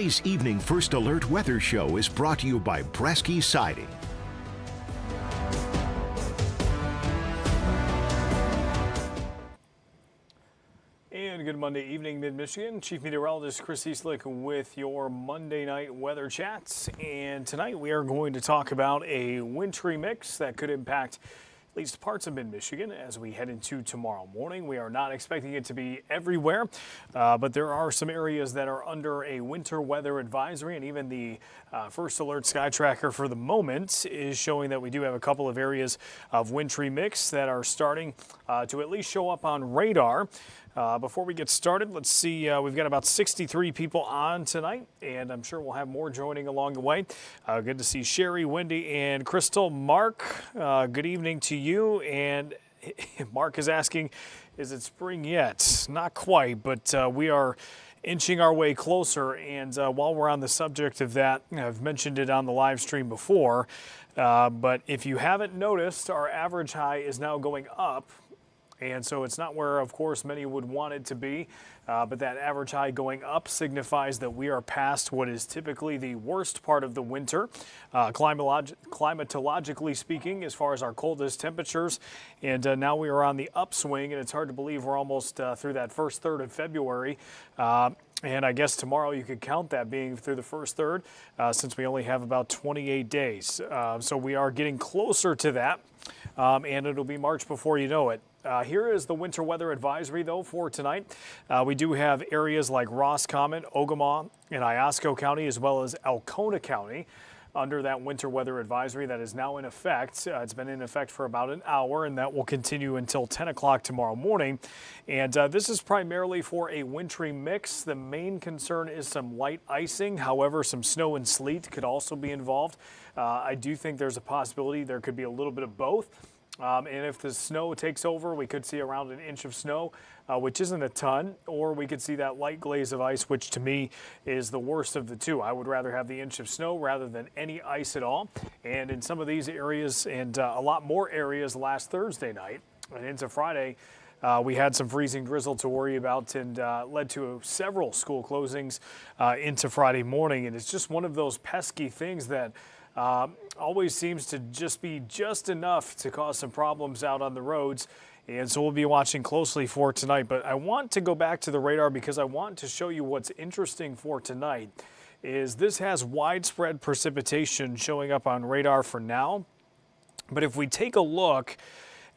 Today's Evening First Alert Weather Show is brought to you by Bresky Siding. And good Monday evening, Mid-Michigan. Chief Meteorologist Chris Easlick with your Monday night weather chats. And tonight we are going to talk about a wintry mix that could impact at least parts of Mid-Michigan as we head into tomorrow morning. We are not expecting it to be everywhere, but there are some areas that are under a winter weather advisory, and even the First Alert Sky Tracker for the moment is showing that we do have a couple of areas of wintry mix that are starting to at least show up on radar. Before we get started, let's see, we've got about 63 people on tonight, and I'm sure we'll have more joining along the way. Good to see Sherry, Wendy, and Crystal. Mark, good evening to you. And Mark is asking, is it spring yet? Not quite, but we are inching our way closer. And while we're on the subject of that, I've mentioned it on the live stream before, but if you haven't noticed, our average high is now going up. And so it's not where, of course, many would want it to be, but that average high going up signifies that we are past what is typically the worst part of the winter, climatologically speaking, as far as our coldest temperatures. And now we are on the upswing, and it's hard to believe we're almost through that first third of February. And I guess tomorrow you could count that being through the first third, since we only have about 28 days. So we are getting closer to that, and it'll be March before you know it. Here is the winter weather advisory, though, for tonight. We do have areas like Roscommon, Ogemaw, and Iosco County, as well as Alcona County, under that winter weather advisory that is now in effect. It's been in effect for about an hour, and that will continue until 10 o'clock tomorrow morning. And this is primarily for a wintry mix. The main concern is some light icing. However, some snow and sleet could also be involved. I do think there's a possibility there could be a little bit of both. And if the snow takes over, we could see around an inch of snow, which isn't a ton, or we could see that light glaze of ice, which to me is the worst of the two. I would rather have the inch of snow rather than any ice at all. And in some of these areas, and a lot more areas last Thursday night and into Friday, we had some freezing drizzle to worry about, and led to several school closings into Friday morning. And it's just one of those pesky things that always seems to just be just enough to cause some problems out on the roads. And so we'll be watching closely for tonight. But I want to go back to the radar because I want to show you what's interesting for tonight is this has widespread precipitation showing up on radar for now. But if we take a look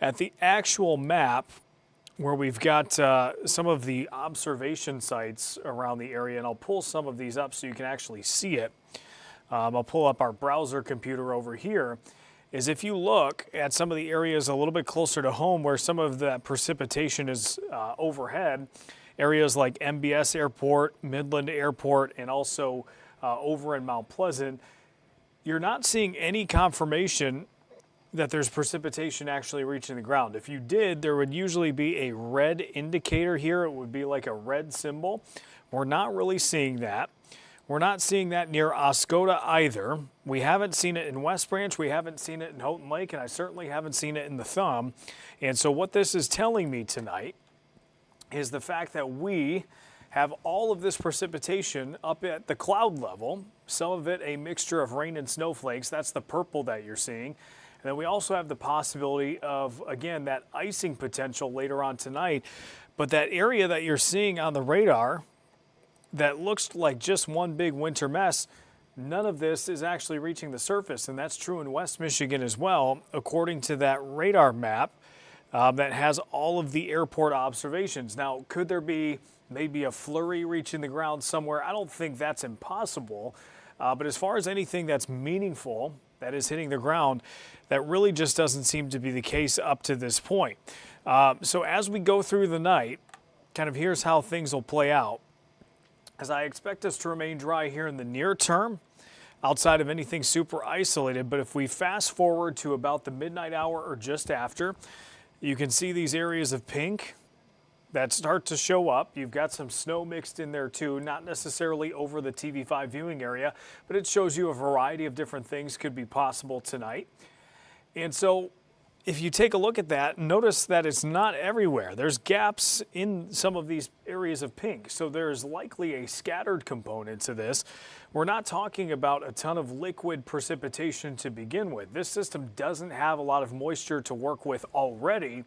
at the actual map where we've got some of the observation sites around the area, and I'll pull some of these up so you can actually see it. I'll pull up our browser computer over here, is if you look at some of the areas a little bit closer to home where some of that precipitation is overhead, areas like MBS Airport, Midland Airport, and also over in Mount Pleasant, you're not seeing any confirmation that there's precipitation actually reaching the ground. If you did, there would usually be a red indicator here. It would be like a red symbol. We're not really seeing that. We're not seeing that near Oscoda either. We haven't seen it in West Branch. We haven't seen it in Houghton Lake, and I certainly haven't seen it in the Thumb. And so what this is telling me tonight is the fact that we have all of this precipitation up at the cloud level, some of it a mixture of rain and snowflakes. That's the purple that you're seeing. And then we also have the possibility of, again, that icing potential later on tonight. But that area that you're seeing on the radar that looks like just one big winter mess, none of this is actually reaching the surface. And that's true in West Michigan as well, according to that radar map that has all of the airport observations. Now, could there be maybe a flurry reaching the ground somewhere? I don't think that's impossible. But as far as anything that's meaningful that is hitting the ground, that really just doesn't seem to be the case up to this point. So as we go through the night, kind of here's how things will play out. As I expect us to remain dry here in the near term, outside of anything super isolated. But if we fast forward to about the midnight hour or just after, you can see these areas of pink that start to show up. You've got some snow mixed in there too, not necessarily over the TV5 viewing area, but it shows you a variety of different things could be possible tonight. And so if you take a look at that, notice that it's not everywhere. There's gaps in some of these areas of pink, so there's likely a scattered component to this. We're not talking about a ton of liquid precipitation to begin with. This system doesn't have a lot of moisture to work with already,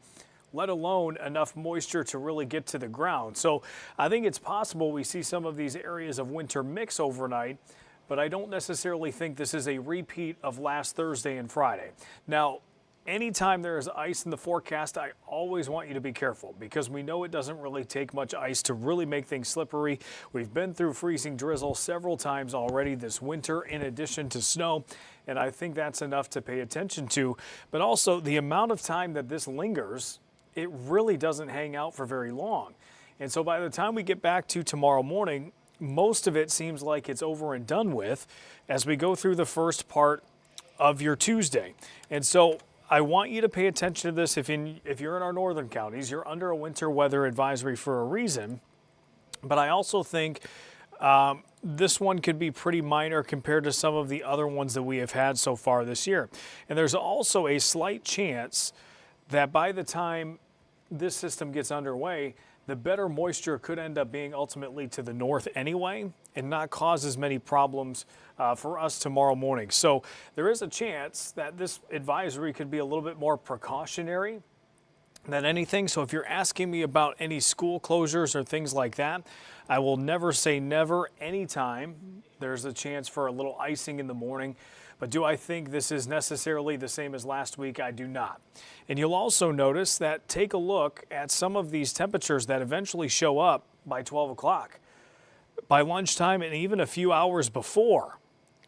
let alone enough moisture to really get to the ground. So I think it's possible we see some of these areas of winter mix overnight, but I don't necessarily think this is a repeat of last Thursday and Friday. Now, anytime there is ice in the forecast, I always want you to be careful because we know it doesn't really take much ice to really make things slippery. We've been through freezing drizzle several times already this winter in addition to snow, and I think that's enough to pay attention to. But also the amount of time that this lingers, it really doesn't hang out for very long. And so by the time we get back to tomorrow morning, most of it seems like it's over and done with as we go through the first part of your Tuesday. And so I want you to pay attention to this. If you're in our northern counties, you're under a winter weather advisory for a reason. But I also think this one could be pretty minor compared to some of the other ones that we have had so far this year. And there's also a slight chance that by the time this system gets underway, the better moisture could end up being ultimately to the north anyway and not cause as many problems for us tomorrow morning. So there is a chance that this advisory could be a little bit more precautionary than anything. So if you're asking me about any school closures or things like that, I will never say never. Anytime there's a chance for a little icing in the morning. But do I think this is necessarily the same as last week? I do not. And you'll also notice that take a look at some of these temperatures that eventually show up by 12 o'clock. By lunchtime and even a few hours before,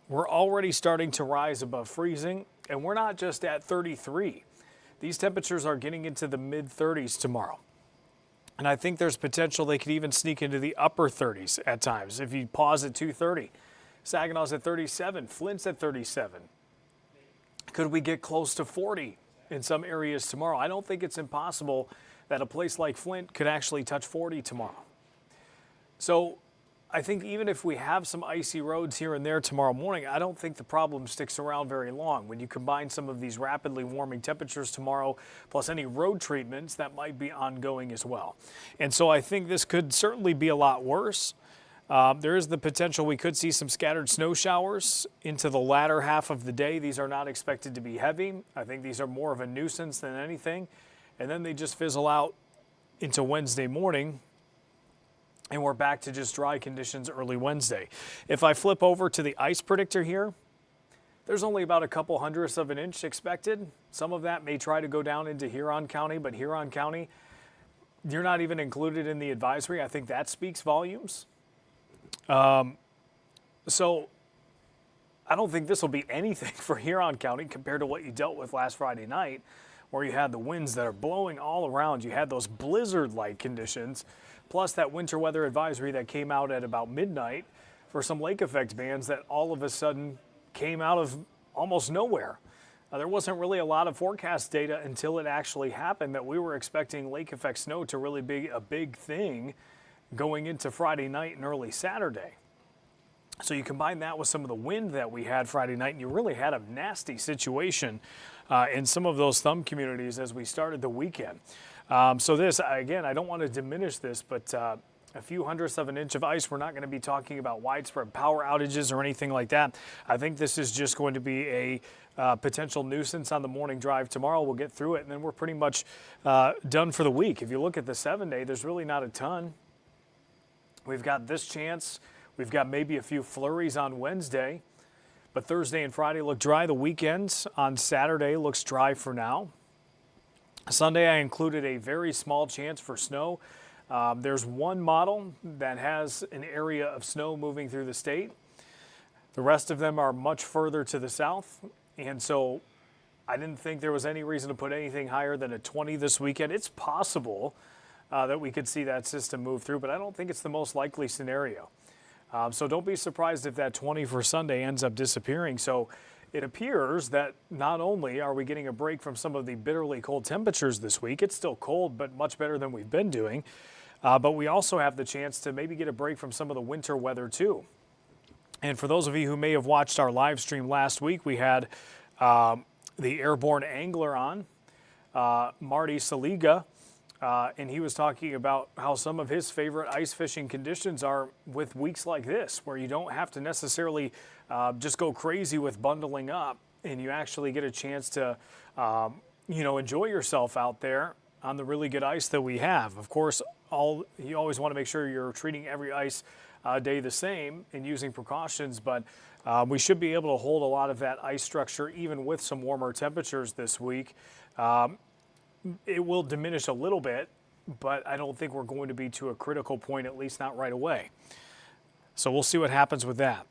we're already starting to rise above freezing, and we're not just at 33. These temperatures are getting into the mid-30s tomorrow. And I think there's potential they could even sneak into the upper 30s at times if you pause at 2:30. Saginaw's at 37, Flint's at 37. Could we get close to 40 in some areas tomorrow? I don't think it's impossible that a place like Flint could actually touch 40 tomorrow. So I think even if we have some icy roads here and there tomorrow morning, I don't think the problem sticks around very long. When you combine some of these rapidly warming temperatures tomorrow, plus any road treatments that might be ongoing as well. And so I think this could certainly be a lot worse. There is the potential we could see some scattered snow showers into the latter half of the day. These are not expected to be heavy. I think these are more of a nuisance than anything. And then they just fizzle out into Wednesday morning, and we're back to just dry conditions early Wednesday. If I flip over to the ice predictor here, there's only about a couple hundredths of an inch expected. Some of that may try to go down into Huron County, but Huron County, you're not even included in the advisory. I think that speaks volumes. So I don't think this will be anything for Huron County compared to what you dealt with last Friday night, where you had the winds that are blowing all around. You had those blizzard-like conditions, plus that winter weather advisory that came out at about midnight for some lake effect bands that all of a sudden came out of almost nowhere. There wasn't really a lot of forecast data until it actually happened that we were expecting lake effect snow to really be a big thing going into Friday night and early Saturday. So you combine that with some of the wind that we had Friday night, and you really had a nasty situation in some of those thumb communities as we started the weekend. So this, again, I don't want to diminish this, but a few hundredths of an inch of ice, we're not going to be talking about widespread power outages or anything like that. I think this is just going to be a potential nuisance on the morning drive tomorrow. We'll get through it, and then we're pretty much done for the week. If you look at the 7-day, there's really not a ton. We've got this chance. We've got maybe a few flurries on Wednesday, but Thursday and Friday look dry. The weekends on Saturday looks dry for now. Sunday, I included a very small chance for snow. There's one model that has an area of snow moving through the state. The rest of them are much further to the south, and so I didn't think there was any reason to put anything higher than a 20 this weekend. It's possible that we could see that system move through, but I don't think it's the most likely scenario. So don't be surprised if that 20 for Sunday ends up disappearing. So it appears that not only are we getting a break from some of the bitterly cold temperatures this week, it's still cold, but much better than we've been doing. But we also have the chance to maybe get a break from some of the winter weather too. And for those of you who may have watched our live stream last week, we had the airborne angler on. Marty Saliga, and he was talking about how some of his favorite ice fishing conditions are with weeks like this, where you don't have to necessarily just go crazy with bundling up, and you actually get a chance to, enjoy yourself out there on the really good ice that we have. Of course, you always want to make sure you're treating every ice day the same and using precautions, but we should be able to hold a lot of that ice structure even with some warmer temperatures this week. It will diminish a little bit, but I don't think we're going to be to a critical point, at least not right away. So we'll see what happens with that.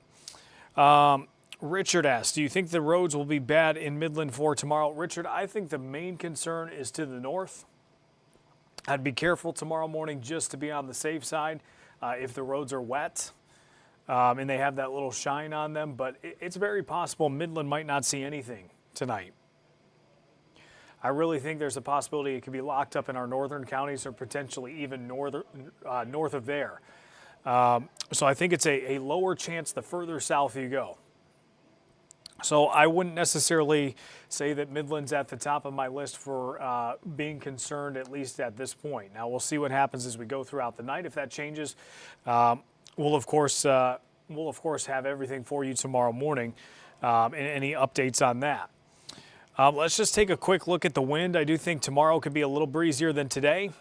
Richard asks, do you think the roads will be bad in Midland for tomorrow? Richard, I think the main concern is to the north. I'd be careful tomorrow morning just to be on the safe side if the roads are wet and they have that little shine on them. But it's very possible Midland might not see anything tonight. I really think there's a possibility it could be locked up in our northern counties or potentially even north of there. So I think it's a lower chance the further south you go. So I wouldn't necessarily say that Midland's at the top of my list for being concerned, at least at this point. Now we'll see what happens as we go throughout the night. If that changes, we'll of course have everything for you tomorrow morning and any updates on that. Let's just take a quick look at the wind. I do think tomorrow could be a little breezier than today.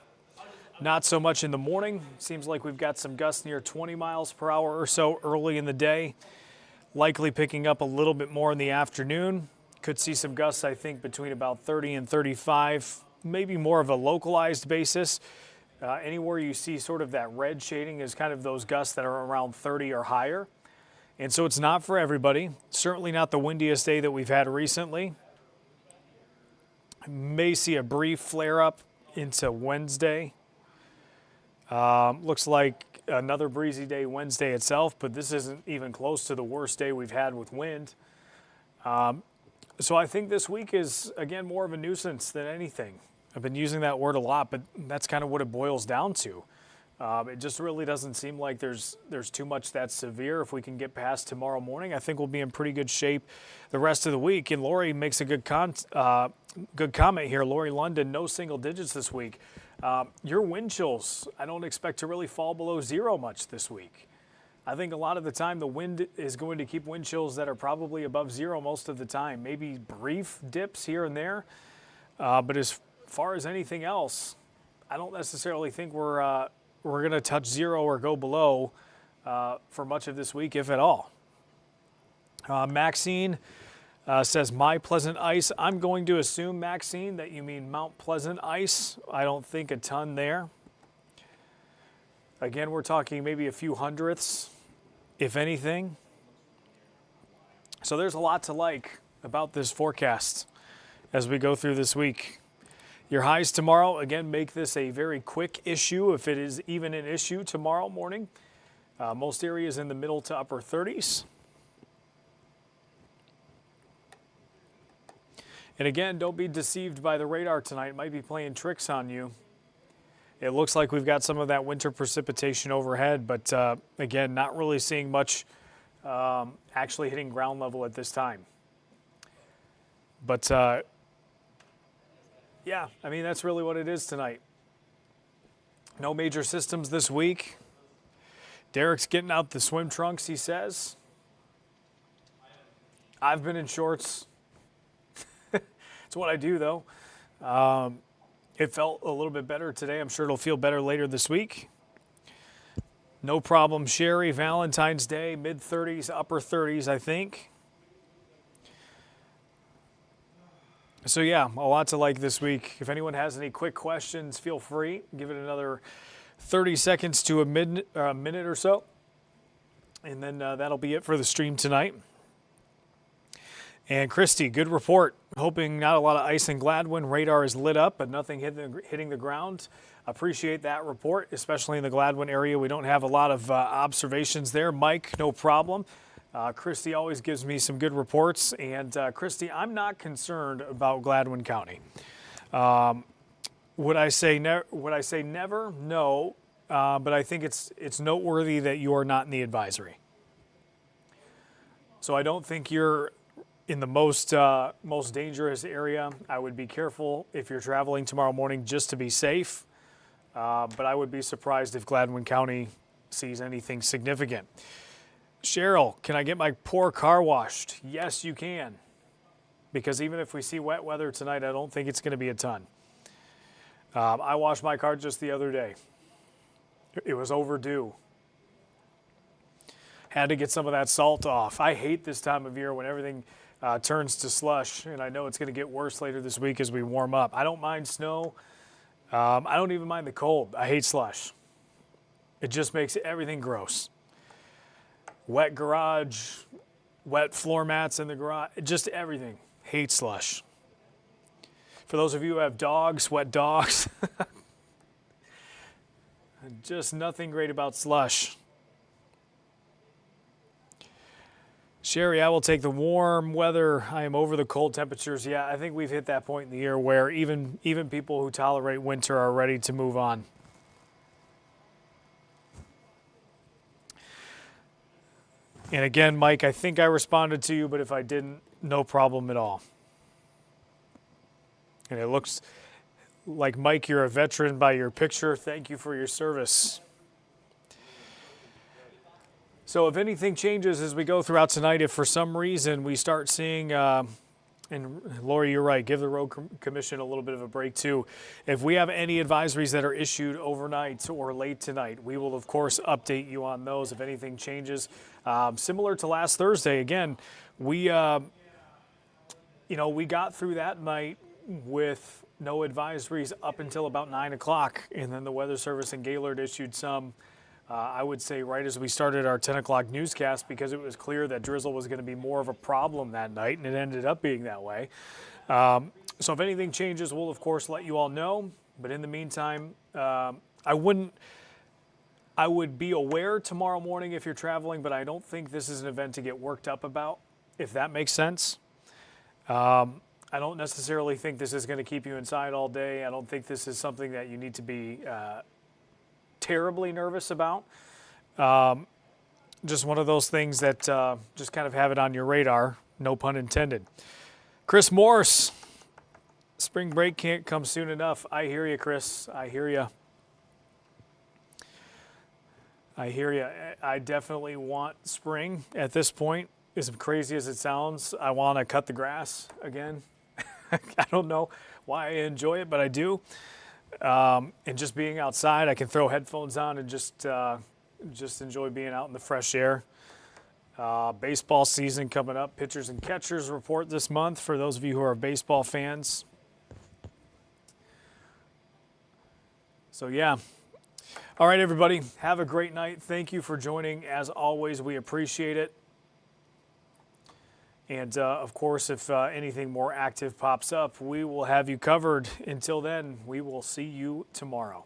Not so much in the morning. Seems like we've got some gusts near 20 miles per hour or so early in the day. Likely picking up a little bit more in the afternoon. Could see some gusts, I think, between about 30 and 35, maybe more of a localized basis. Anywhere you see sort of that red shading is kind of those gusts that are around 30 or higher. And so it's not for everybody. Certainly not the windiest day that we've had recently. May see a brief flare-up into Wednesday. Looks like another breezy day Wednesday itself, but this isn't even close to the worst day we've had with wind. So I think this week is, again, more of a nuisance than anything. I've been using that word a lot, but that's kind of what it boils down to. It just really doesn't seem like there's too much that's severe. If we can get past tomorrow morning, I think we'll be in pretty good shape the rest of the week. And Lori makes a good comment here. Lori London, no single digits this week. Your wind chills, I don't expect to really fall below zero much this week. I think a lot of the time the wind is going to keep wind chills that are probably above zero most of the time. Maybe brief dips here and there. But as far as anything else, I don't necessarily think we're going to touch zero or go below for much of this week, if at all. Maxine says, my Pleasant ice. I'm going to assume, Maxine, that you mean Mount Pleasant ice. I don't think a ton there. Again, we're talking maybe a few hundredths, if anything. So there's a lot to like about this forecast as we go through this week. Your highs tomorrow, again, make this a very quick issue if it is even an issue tomorrow morning. Most areas in the middle to upper 30s. And again, don't be deceived by the radar tonight. It might be playing tricks on you. It looks like we've got some of that winter precipitation overhead, but again, not really seeing much actually hitting ground level at this time. But yeah, I mean, that's really what it is tonight. No major systems this week. Derek's getting out the swim trunks, he says. I've been in shorts. It's what I do, though. It felt a little bit better today. I'm sure it'll feel better later this week. No problem, Sherry. Valentine's Day, mid-30s, upper 30s, I think. So, yeah, a lot to like this week. If anyone has any quick questions, feel free. Give it another 30 seconds to a minute or so. And then that'll be it for the stream tonight. And Christy, good report. Hoping not a lot of ice in Gladwin. Radar is lit up, but nothing hitting the ground. Appreciate that report, especially in the Gladwin area. We don't have a lot of observations there. Mike, no problem. Christy always gives me some good reports. And Christy, I'm not concerned about Gladwin County. Would I say never? No. But I think it's noteworthy that you are not in the advisory. So I don't think you're in the most dangerous area. I would be careful if you're traveling tomorrow morning just to be safe. But I would be surprised if Gladwin County sees anything significant. Cheryl, can I get my poor car washed? Yes, you can. Because even if we see wet weather tonight, I don't think it's going to be a ton. I washed my car just the other day. It was overdue. Had to get some of that salt off. I hate this time of year when everything turns to slush, and I know it's going to get worse later this week as we warm up. I don't mind snow. I don't even mind the cold. I hate slush. It just makes everything gross. Wet garage, wet floor mats in the garage, just everything. Hate slush. For those of you who have dogs, wet dogs, just nothing great about slush. Sherry, I will take the warm weather. I am over the cold temperatures. Yeah, I think we've hit that point in the year where even people who tolerate winter are ready to move on. And again, Mike, I think I responded to you, but if I didn't, no problem at all. And it looks like, Mike, you're a veteran by your picture. Thank you for your service. So if anything changes as we go throughout tonight, if for some reason we start seeing, and Lori, you're right, give the road commission a little bit of a break too. If we have any advisories that are issued overnight or late tonight, we will of course update you on those if anything changes. Similar to last Thursday, again, we got through that night with no advisories up until about 9 o'clock, and then the Weather Service in Gaylord issued some, I would say right as we started our 10 o'clock newscast, because it was clear that drizzle was going to be more of a problem that night, and it ended up being that way. So if anything changes, we'll of course let you all know. But in the meantime, I would be aware tomorrow morning if you're traveling, but I don't think this is an event to get worked up about, if that makes sense. I don't necessarily think this is going to keep you inside all day. I don't think this is something that you need to be terribly nervous about. Just one of those things that just kind of have it on your radar, no pun intended. Chris Morse, spring break can't come soon enough. I hear you, Chris. I hear you. I definitely want spring at this point. As crazy as it sounds, I want to cut the grass again. I don't know why I enjoy it, but I do. And just being outside, I can throw headphones on and just enjoy being out in the fresh air. Baseball season coming up. Pitchers and catchers report this month for those of you who are baseball fans. So, yeah. All right, everybody. Have a great night. Thank you for joining. As always, we appreciate it. And, of course, if anything more active pops up, we will have you covered. Until then, we will see you tomorrow.